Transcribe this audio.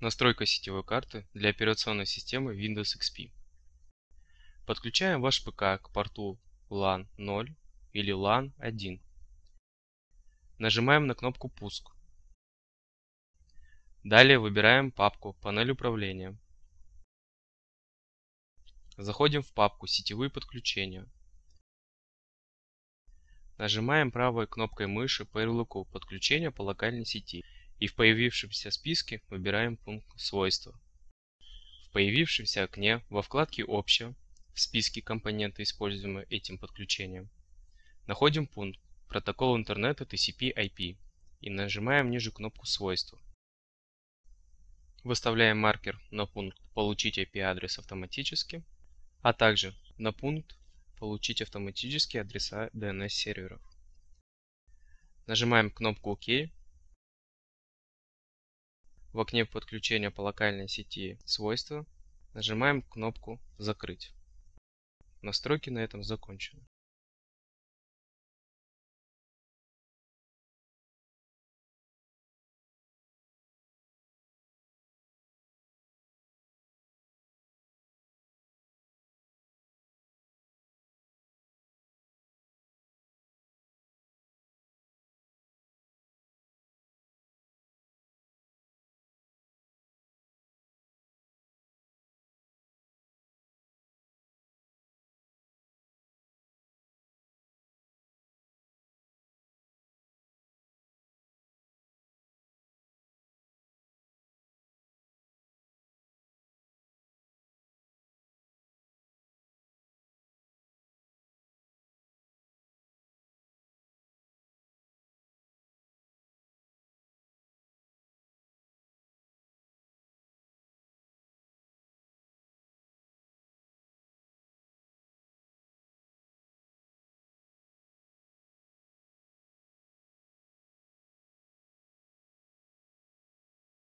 Настройка сетевой карты для операционной системы Windows XP. Подключаем ваш ПК к порту LAN 0 или LAN 1. Нажимаем на кнопку «Пуск». Далее выбираем папку «Панель управления». Заходим в папку «Сетевые подключения». Нажимаем правой кнопкой мыши по ярлыку «Подключение по локальной сети» и в появившемся списке выбираем пункт «Свойства». В появившемся окне во вкладке «Общее» в списке компоненты, используемые этим подключением, находим пункт «Протокол интернета TCP/IP» и нажимаем ниже кнопку «Свойства». Выставляем маркер на пункт «Получить IP-адрес автоматически», а также на пункт «Получить автоматические адреса DNS-серверов». Нажимаем кнопку «Ок». В окне подключения по локальной сети «Свойства» нажимаем кнопку «Закрыть». Настройки на этом закончены.